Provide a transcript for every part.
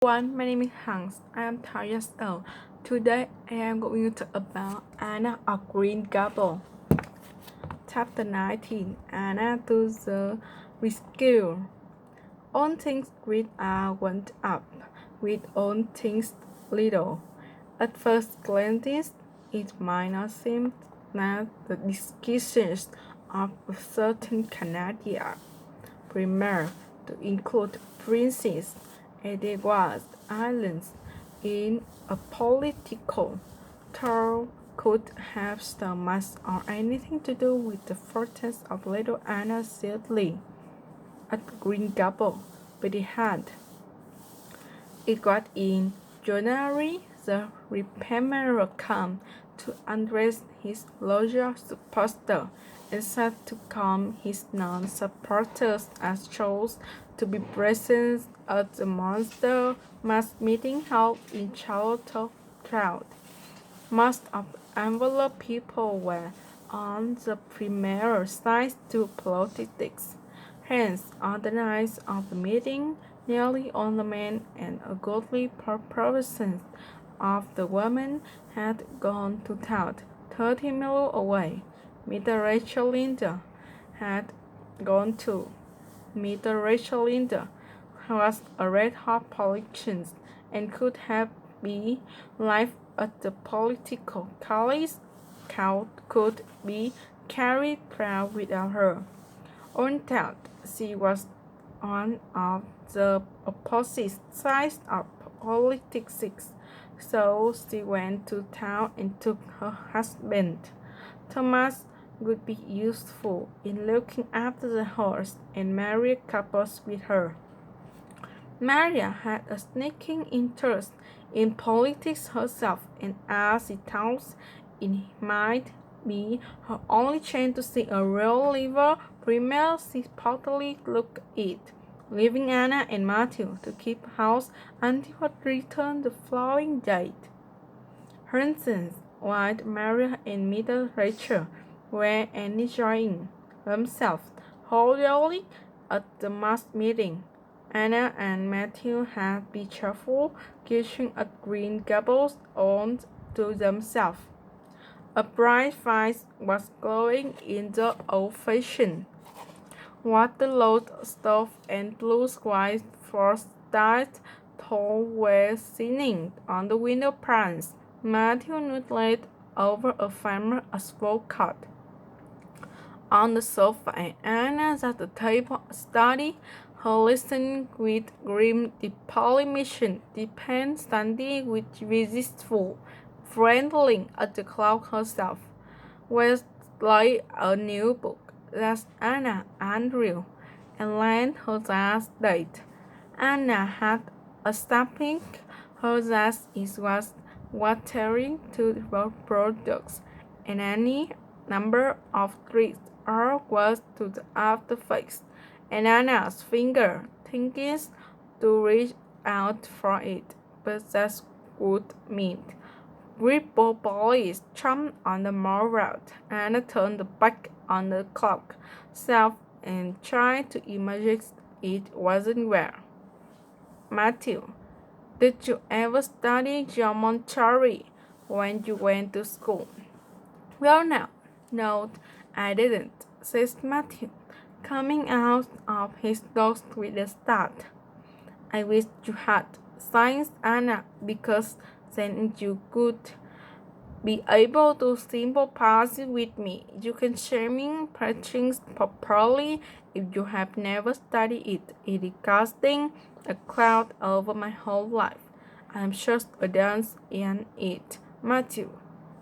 My name is Hans. I am 10 years old. Today I am going to talk about Anna of Green Gables. Chapter 19. Anna to the rescue. All things great are went up, with all things little. At first glance, it might not seem that the discussions of a certain Canadian premier to include Princess Edward Islands in a political tour could have so much or anything to do with the fortunes of little Anna Sidley at Green Gables, but it had. It got in January. The Premier came to address his loyal supporters and said to calm his non-supporters as chose to be present at the monster mass meeting held in Charlottetown. Most of the envelope people were on the Premier side to politics. Hence, on the night of the meeting, nearly all the men and a goodly proportion of the women had gone to town, 30 miles away. Mr. Rachel Linda had gone too. Mr. Rachel Linda was a red-hot politician and could have been live at the political college could be carried proud without her. On that, she was one of the opposite sides of politics, so she went to town and took her husband. Thomas would be useful in looking after the horse and married couples with her. Maria had a sneaking interest in politics herself, and as she thought it might be her only chance to see a real Liberal premier, she partly looked it, leaving Anna and Matthew to keep house until her return the following day. For instance, while Maria and Mr. Rachel were enjoying themselves thoroughly at the mass meeting, Anna and Matthew had been cheerful, kitchen at Green Gables all to themselves. A bright fire was glowing in the old-fashioned water-load stove, and blue skies frosted tall were shining on the window panes. Matthew nodded over a family asphalt cut on the sofa, and Anna at the table studied her listening with grim determination. The pen standing with wistful, friendly at the clock herself, was like a new book that Anna undrew and lent her that date. Anna had a stamping her that it was watering to the products, and any number of tricks or was to the afterface, and Anna's finger thinks to reach out for it, but that would mean Ripple boys jumped on the mall road. Anna turned back on the clock self and tried to imagine it wasn't there. Matthew, did you ever study geometry when you went to school? Well, no, I didn't, says Matthew, coming out of his desk with a start. I wish you had, sighed Anna, because then you could be able to sympathize with me. You can share me patterns properly if you have never studied it. It is casting a cloud over my whole life. I am just a dance in it. Matthew.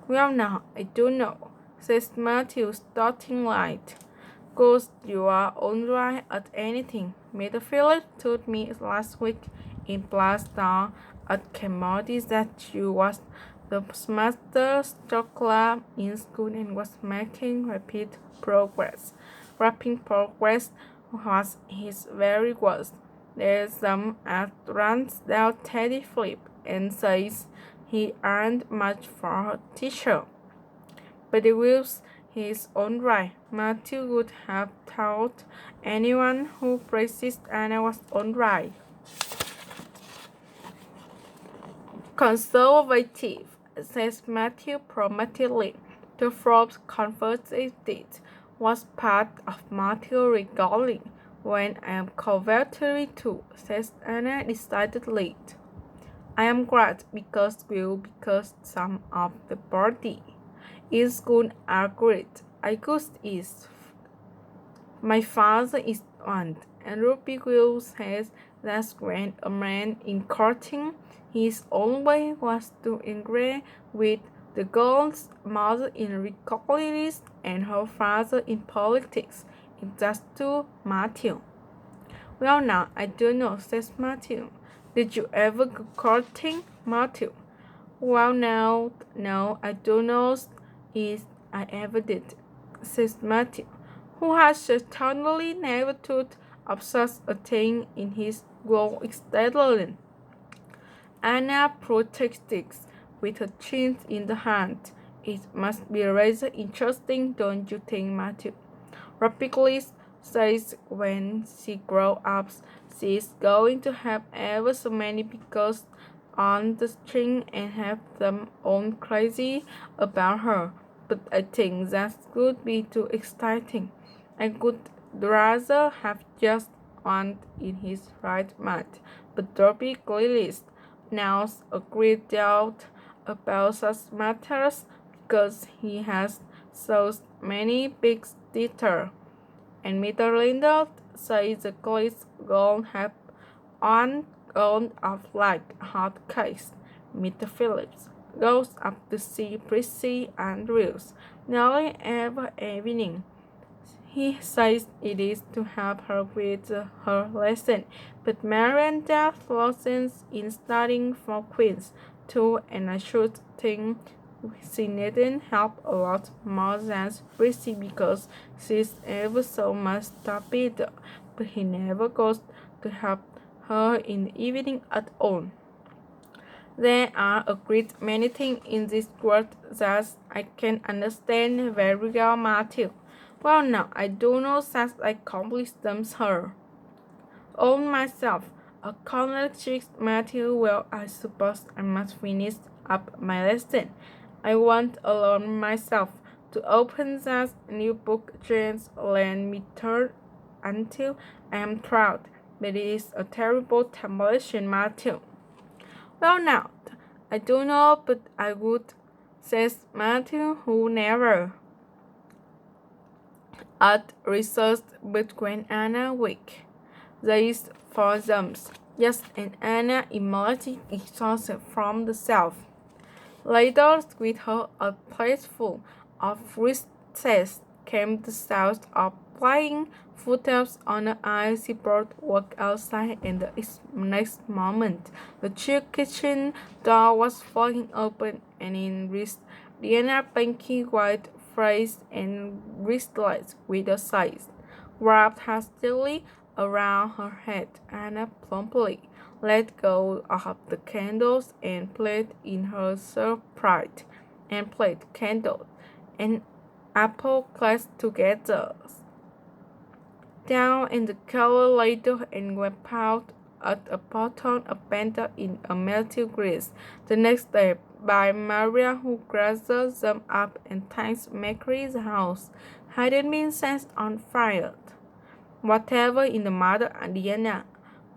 Well, now, I do know, says Matthew, starting light. Cause you are alright at anything. Mr. Phillips told me last week in Blackstone at Commodity that you was the smartest chocolate in school and was making rapid progress. Rapid progress was his very worst. There's some at Ransdale Teddy Flip and says he earned much for a teacher. But it was his own right. Matthew would have thought anyone who praised Anna was all right. conservative, says Matthew promptly. The Forbes conversated was part of Matthew regaling. When I am converted too, says Anna decidedly. I am glad because some of the party in school are great. August is. My father is one, and Ruby Will says that when a man in courting, his own way was to agree with the girl's mother in religion and her father in politics. It's just to Matthew. Well, now, I don't know, says Matthew. Did you ever go courting, Matthew? Well, no, I don't know if I ever did, says Matthew, who has certainly never thought of such a thing in his world existence. Anna protested with her chin in the hand. It must be rather interesting, don't you think, Matthew? Rapidly says when she grows up, she's going to have ever so many pickles on the string and have them all crazy about her. But I think that would be too exciting. I would rather have just one in his right mind. But Darby Gillis now a great doubt about such matters because he has so many big debtors. And Mr. Lindell says the Gillis gon' have on of like hot cakes. Mr. Phillips goes up to see Prissy Andrews nearly every evening. He says it is to help her with her lesson, but Marian Duff lessons in studying for Queens too, and I should think she needn't help a lot more than Prissy because she's ever so much stupider, but he never goes to help her in the evening at all. There are a great many things in this world that I can understand very well, Matthew. Well, now, I do know that I accomplish them, sir. On myself, a corner chicks, Matthew. Well, I suppose I must finish up my lesson. I won't allow myself to open that new book James let me turn until I am proud. But it is a terrible temptation, Matthew. Well, now, I don't know, but I would, says Matthew, who never at research between Anna week. These four jumps, yes, and Anna emerged exhausted from the self. Later, with her a plateful of recess came the sound of playing footsteps on the icy boardwalk outside, and the next moment the kitchen door was flung open, and in reached Diana pinky white face and wristlets with a size wrapped hastily around her head. Anna plumply let go of the candles and played in her surprise and played candles and apple clasped together down in the color later and went out at a bottom abandoned in a melting grease. The next day by Maria, who gathered them up and thanks Mary's house hadn't been set on fire. Whatever in the matter, Diana?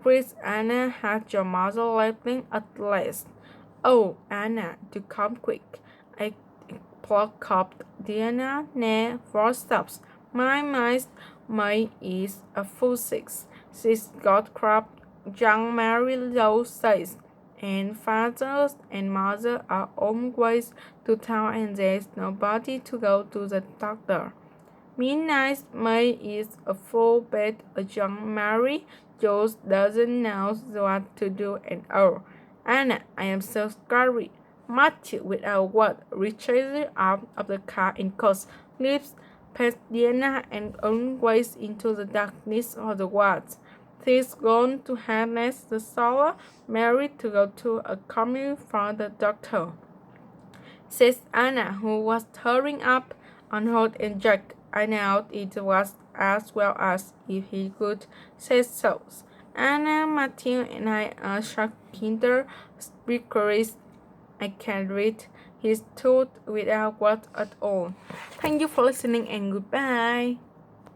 Chris, Anna had your mother laughing at last. Oh, Anna, do come quick. I plucked up Diana near 4 steps. My May is a full 6. She's got crap. Young Mary Lowe says, and father and mother are always to town and there's nobody to go to the doctor. Midnight May is a full bed. A young Mary Jones doesn't know what to do and oh, Anna, I am so scary. Matthew, without word, reaches out of the car and course, leaps past Diana and always into the darkness of the woods. She's gone to harness the solar Mary to go to a coming from the doctor, says Anna, who was hurrying up on Holt and Jack. I know it was as well as if he could say so. Anna, Matthew, and I are shocked kinder speakers I can read his thoughts without words at all. Thank you for listening and goodbye.